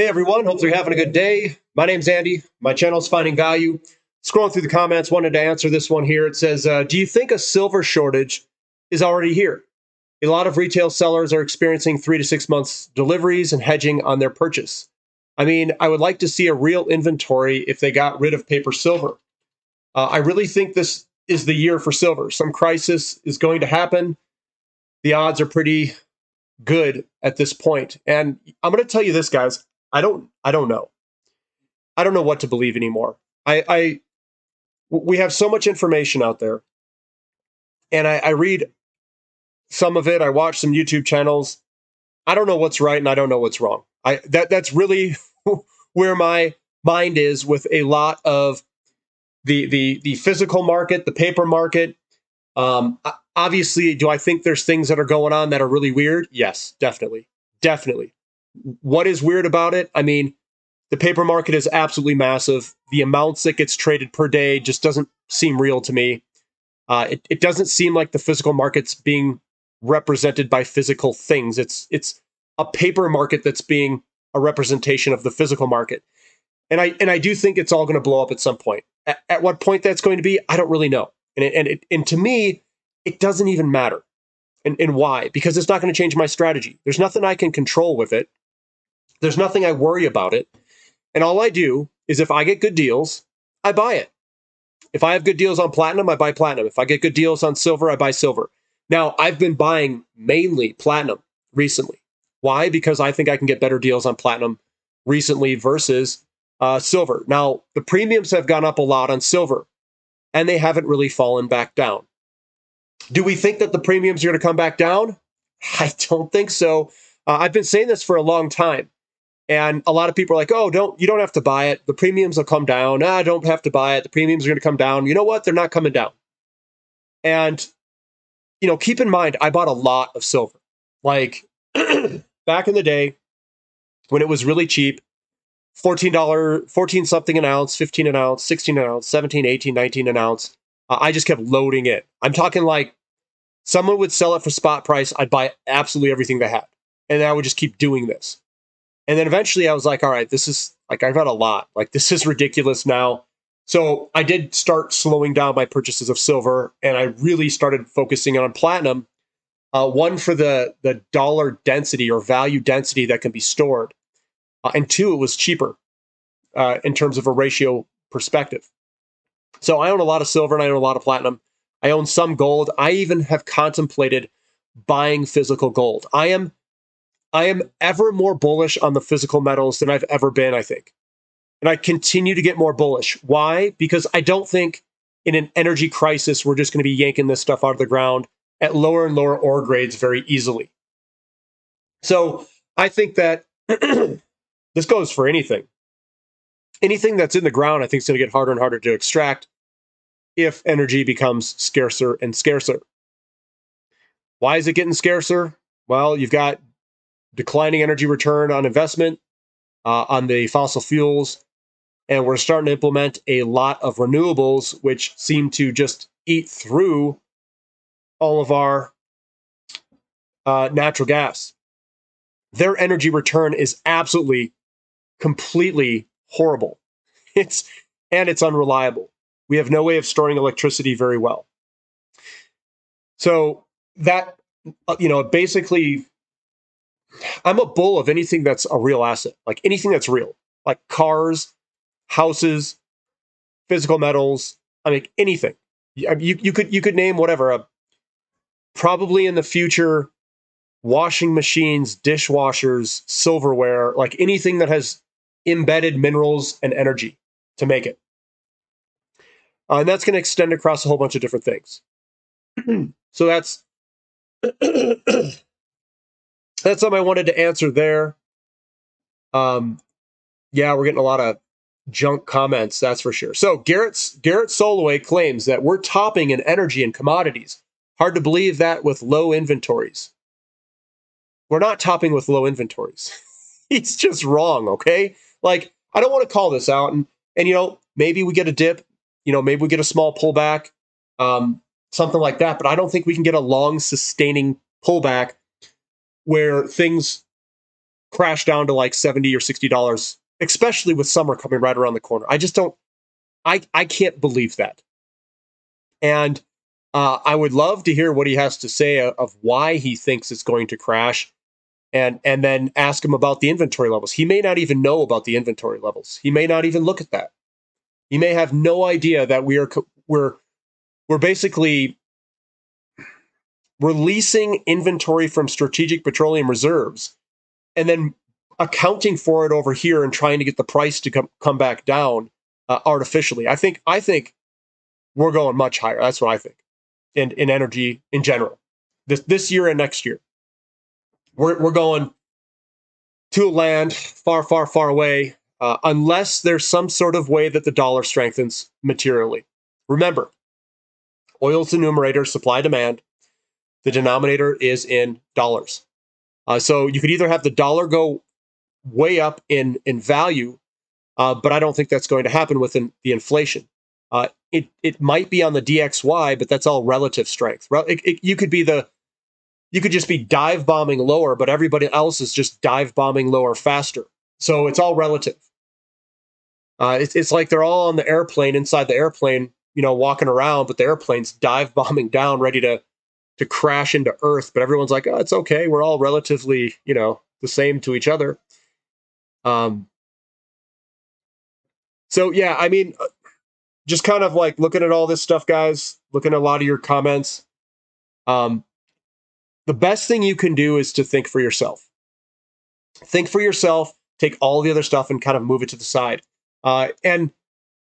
Hey everyone, hope you're having a good day. My name's Andy. My channel's Finding Value. Scrolling through the comments, wanted to answer this one here. It says, do you think a silver shortage is already here? A lot of retail sellers are experiencing 3 to 6 months deliveries and hedging on their purchase. I mean, I would like to see a real inventory if they got rid of paper silver. I really think this is the year for silver. Some crisis is going to happen. The odds are pretty good at this point. And I'm going to tell you this, guys. I don't know. I don't know what to believe anymore. We have so much information out there, and I read some of it. I watch some YouTube channels. I don't know what's right and I don't know what's wrong. That's really where my mind is with a lot of the physical market, the paper market. Obviously, do I think there's things that are going on that are really weird? Yes, definitely, definitely. What is weird about it? I mean, the paper market is absolutely massive. The amounts that gets traded per day just doesn't seem real to me. It doesn't seem like the physical market's being represented by physical things. It's a paper market that's being a representation of the physical market. And I do think it's all going to blow up at some point. At what point that's going to be, I don't really know. And to me, it doesn't even matter. And why? Because it's not going to change my strategy. There's nothing I can control with it. There's nothing I worry about it. And all I do is if I get good deals, I buy it. If I have good deals on platinum, I buy platinum. If I get good deals on silver, I buy silver. Now, I've been buying mainly platinum recently. Why? Because I think I can get better deals on platinum recently versus silver. Now, the premiums have gone up a lot on silver, and they haven't really fallen back down. Do we think that the premiums are going to come back down? I don't think so. I've been saying this for a long time. And a lot of people are like, oh, you don't have to buy it. The premiums will come down. I don't have to buy it. The premiums are going to come down. You know what? They're not coming down. And, keep in mind, I bought a lot of silver. Like back in the day when it was really cheap, $14, 14 something an ounce, 15 an ounce, 16 an ounce, 17, 18, 19 an ounce. I just kept loading it. I'm talking like someone would sell it for spot price. I'd buy absolutely everything they had. And I would just keep doing this. And then eventually I was like, all right, this is like, I've had a lot. Like, this is ridiculous now. So I did start slowing down my purchases of silver, and I really started focusing on platinum. One, for the dollar density or value density that can be stored. And two, it was cheaper in terms of a ratio perspective. So I own a lot of silver and I own a lot of platinum. I own some gold. I even have contemplated buying physical gold. I am ever more bullish on the physical metals than I've ever been, I think. And I continue to get more bullish. Why? Because I don't think in an energy crisis, we're just going to be yanking this stuff out of the ground at lower and lower ore grades very easily. So I think that this goes for anything. Anything that's in the ground, I think, is going to get harder and harder to extract if energy becomes scarcer and scarcer. Why is it getting scarcer? Well, you've got declining energy return on investment on the fossil fuels. And we're starting to implement a lot of renewables, which seem to just eat through all of our natural gas. Their energy return is absolutely, completely horrible. It's unreliable. We have no way of storing electricity very well. So that, basically, I'm a bull of anything that's a real asset, like anything that's real, like cars, houses, physical metals. I mean, anything. You could name whatever. Probably in the future, washing machines, dishwashers, silverware, like anything that has embedded minerals and energy to make it. And that's going to extend across a whole bunch of different things. So that's that's something I wanted to answer there. Yeah, we're getting a lot of junk comments, that's for sure. So Garrett Soloway claims that we're topping in energy and commodities. Hard to believe that with low inventories. We're not topping with low inventories. He's just wrong, okay? Like, I don't want to call this out, and maybe we get a dip, maybe we get a small pullback, something like that, but I don't think we can get a long sustaining pullback where things crash down to like $70 or $60, especially with summer coming right around the corner. I just don't, I can't believe that. And I would love to hear what he has to say of why he thinks it's going to crash, and then ask him about the inventory levels. He may not even know about the inventory levels. He may not even look at that. He may have no idea that we're basically releasing inventory from strategic petroleum reserves and then accounting for it over here and trying to get the price to come back down artificially. I think we're going much higher. That's what I think in energy in general. This year and next year. We're going to a land far, far, far away, unless there's some sort of way that the dollar strengthens materially. Remember, oil's the numerator, supply demand. The denominator is in dollars. So you could either have the dollar go way up in value, but I don't think that's going to happen with the inflation. It might be on the DXY, but that's all relative strength. You could just be dive bombing lower, but everybody else is just dive bombing lower faster. So it's all relative. It's like they're all on the airplane, inside the airplane, walking around, but the airplane's dive bombing down, ready to crash into Earth. But everyone's like, oh, it's okay. We're all relatively, the same to each other. So yeah, I mean, just kind of like looking at all this stuff, guys, looking at a lot of your comments. The best thing you can do is to think for yourself. Think for yourself, take all the other stuff and kind of move it to the side. And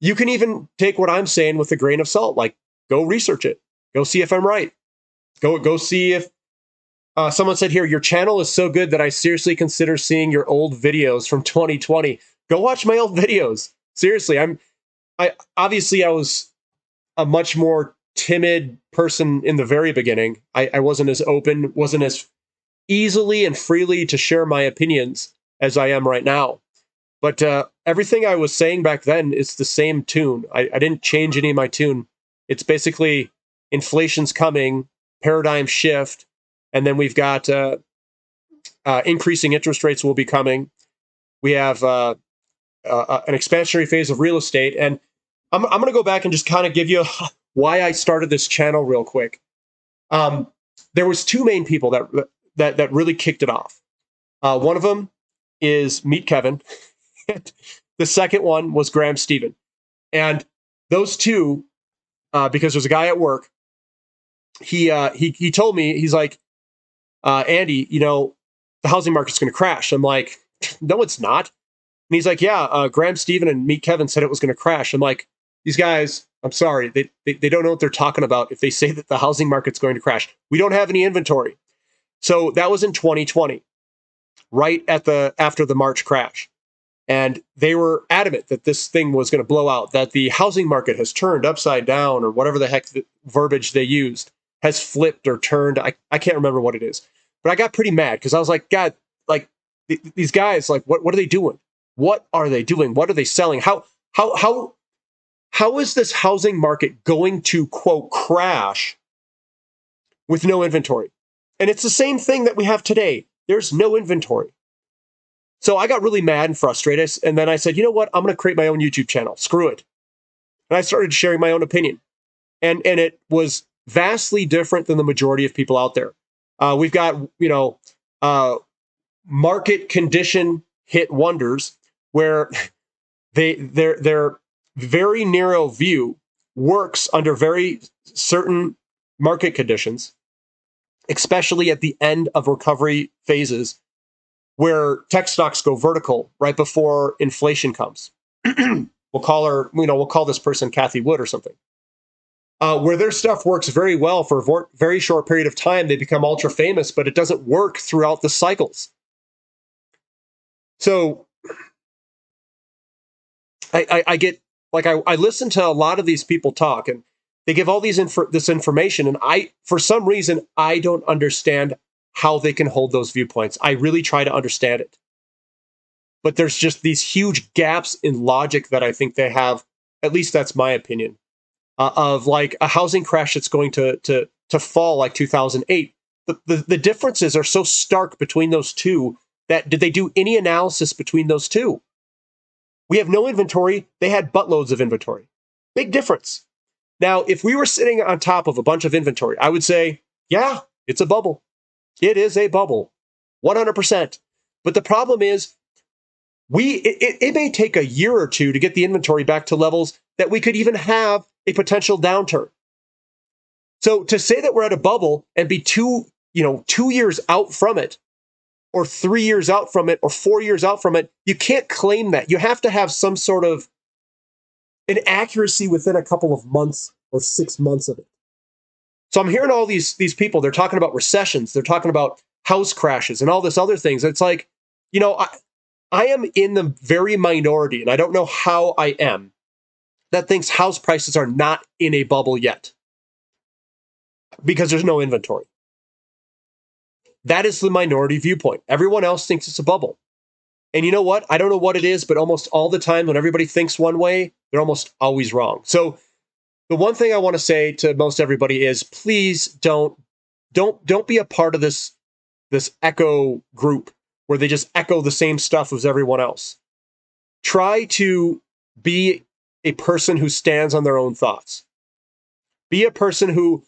you can even take what I'm saying with a grain of salt, like go research it. Go see if I'm right. Go see if someone said here, your channel is so good that I seriously consider seeing your old videos from 2020. Go watch my old videos. Seriously, I was a much more timid person in the very beginning. I wasn't as open, wasn't as easily and freely to share my opinions as I am right now. But everything I was saying back then is the same tune. I didn't change any of my tune. It's basically inflation's coming, paradigm shift, and then we've got increasing interest rates will be coming. We have an expansionary phase of real estate, and I'm going to go back and just kind of give you why I started this channel real quick. There was two main people that really kicked it off. One of them is Meet Kevin. The second one was Graham Stephen. And those two, because there's a guy at work, he told me, he's like, Andy, the housing market's going to crash. I'm like, no, it's not. And he's like, yeah, Graham Stephen and Meet Kevin said it was going to crash. I'm like, these guys, I'm sorry, they don't know what they're talking about if they say that the housing market's going to crash. We don't have any inventory. So that was in 2020, right after the March crash. And they were adamant that this thing was going to blow out, that the housing market has turned upside down, or whatever the heck the verbiage they used, has flipped or turned. I can't remember what it is. But I got pretty mad because I was like, God, like these guys, like, what are they doing? What are they doing? What are they selling? How is this housing market going to, quote, crash with no inventory? And it's the same thing that we have today. There's no inventory. So I got really mad and frustrated. And then I said, you know what? I'm going to create my own YouTube channel. Screw it. And I started sharing my own opinion. And it was vastly different than the majority of people out there. We've got, market condition hit wonders where their very narrow view works under very certain market conditions, especially at the end of recovery phases where tech stocks go vertical right before inflation comes. We'll call this person Kathy Wood or something. Where their stuff works very well for a very short period of time, they become ultra famous, but it doesn't work throughout the cycles. So I get, like, I listen to a lot of these people talk, and they give all this information, and for some reason, I don't understand how they can hold those viewpoints. I really try to understand it. But there's just these huge gaps in logic that I think they have, at least that's my opinion, of like a housing crash that's going to fall like 2008. The differences are so stark between those two Did they do any analysis between those two? We have no inventory. They had buttloads of inventory. Big difference. Now, if we were sitting on top of a bunch of inventory, I would say, yeah, it's a bubble. It is a bubble, 100%. But the problem is, it may take a year or two to get the inventory back to levels that we could even have a potential downturn. So to say that we're at a bubble and be 2 years out from it, or 3 years out from it, or 4 years out from it, you can't claim that. You have to have some sort of an accuracy within a couple of months or 6 months of it. So I'm hearing all these people, they're talking about recessions, they're talking about house crashes and all this other things. It's like, I am in the very minority, and I don't know how I am, that thinks house prices are not in a bubble yet because there's no inventory. That is the minority viewpoint. Everyone else thinks it's a bubble. And you know what? I don't know what it is, but almost all the time when everybody thinks one way, they're almost always wrong. So the one thing I want to say to most everybody is, please don't be a part of this echo group where they just echo the same stuff as everyone else. Try to be a person who stands on their own thoughts. Be a person who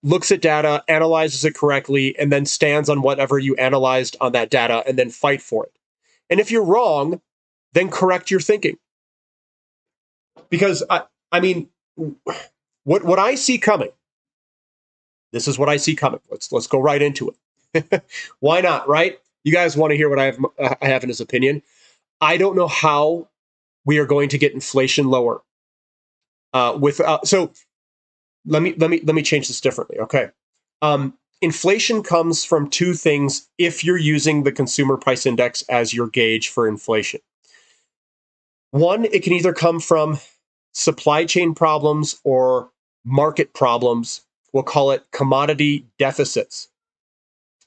looks at data, analyzes it correctly, and then stands on whatever you analyzed on that data and then fight for it. And if you're wrong, then correct your thinking. Because, what I see coming, this is what I see coming. Let's go right into it. Why not, right? You guys want to hear what I have in his opinion. I don't know how we are going to get inflation lower. So let me change this differently. Okay. Inflation comes from two things if you're using the consumer price index as your gauge for inflation. One, it can either come from supply chain problems or market problems. We'll call it commodity deficits.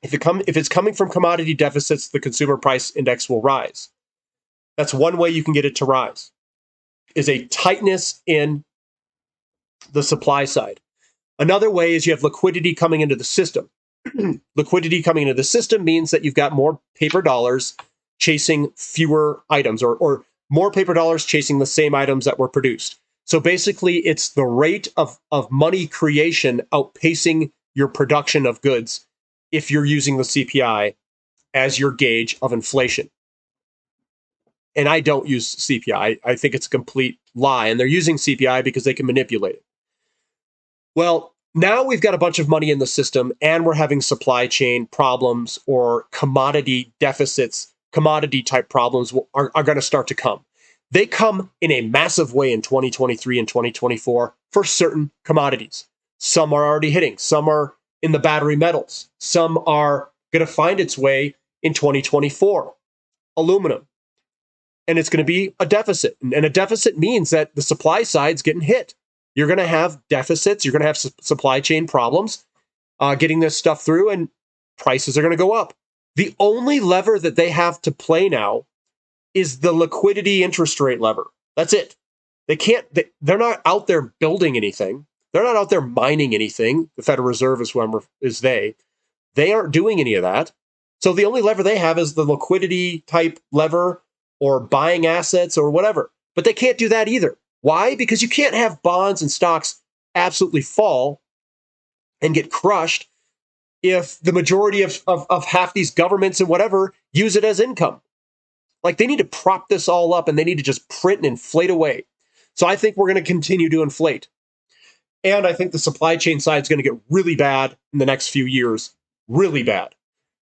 If it's coming from commodity deficits, the consumer price index will rise. That's one way you can get it to rise, is a tightness in the supply side. Another way is you have liquidity coming into the system. Liquidity coming into the system means that you've got more paper dollars chasing fewer items, or more paper dollars chasing the same items that were produced. So basically, it's the rate of money creation outpacing your production of goods if you're using the CPI as your gauge of inflation. And I don't use CPI. I think it's a complete lie. And they're using CPI because they can manipulate it. Well, now we've got a bunch of money in the system and we're having supply chain problems or commodity deficits, commodity type problems are going to start to come. They come in a massive way in 2023 and 2024 for certain commodities. Some are already hitting. Some are in the battery metals. Some are going to find its way in 2024. Aluminum. And it's going to be a deficit. And a deficit means that the supply side's getting hit. You're going to have deficits. You're going to have supply chain problems getting this stuff through, and prices are going to go up. The only lever that they have to play now is the liquidity interest rate lever. That's it. They're not out there building anything. They're not out there mining anything. The Federal Reserve is they. They aren't doing any of that. So the only lever they have is the liquidity type lever or buying assets or whatever. But they can't do that either. Why? Because you can't have bonds and stocks absolutely fall and get crushed if the majority of half these governments and whatever use it as income. Like, they need to prop this all up and they need to just print and inflate away. So I think we're going to continue to inflate. And I think the supply chain side is going to get really bad in the next few years. Really bad.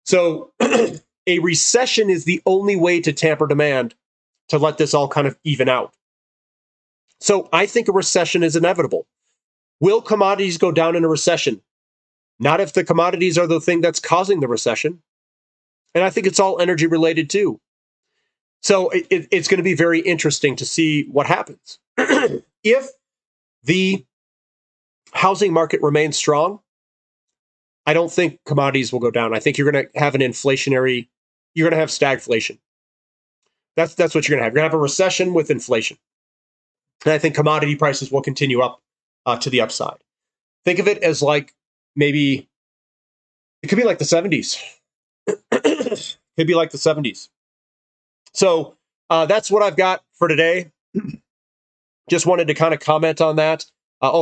So a recession is the only way to tamper demand to let this all kind of even out. So I think a recession is inevitable. Will commodities go down in a recession? Not if the commodities are the thing that's causing the recession. And I think it's all energy related too. So it's going to be very interesting to see what happens. If the housing market remains strong, I don't think commodities will go down. I think you're going to have you're going to have stagflation. That's what you're going to have. You're going to have a recession with inflation. And I think commodity prices will continue up to the upside. Think of it as like maybe it could be like the 70s. Could be like the 70s. So that's what I've got for today. Just wanted to kind of comment on that.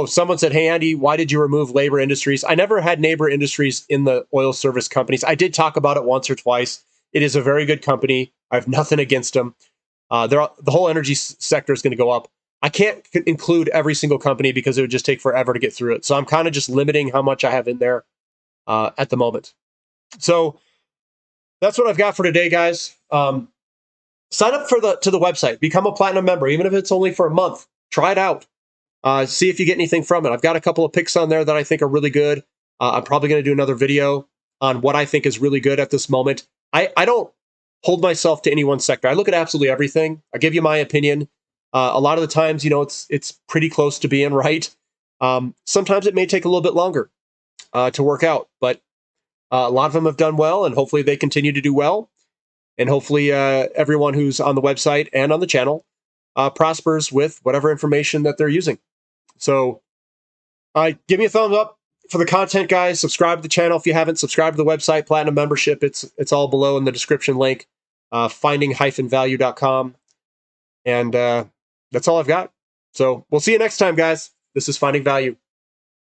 Someone said, hey, Andy, why did you remove Labor Industries? I never had Labor Industries in the oil service companies. I did talk about it once or twice. It is a very good company. I have nothing against them. The whole energy sector is going to go up. I can't include every single company because it would just take forever to get through it. So I'm kind of just limiting how much I have in there at the moment. So that's what I've got for today, guys. Sign up to the website. Become a platinum member, even if it's only for a month. Try it out. See if you get anything from it. I've got a couple of picks on there that I think are really good. I'm probably going to do another video on what I think is really good at this moment. I don't hold myself to any one sector. I look at absolutely everything. I give you my opinion. A lot of the times, it's pretty close to being right. Sometimes it may take a little bit longer to work out, but a lot of them have done well, and hopefully they continue to do well. And hopefully everyone who's on the website and on the channel prospers with whatever information that they're using. So give me a thumbs up for the content, guys. Subscribe to the channel if you haven't. Subscribe to the website, Platinum Membership. It's all below in the description link, finding-value.com. And that's all I've got. So we'll see you next time, guys. This is Finding Value.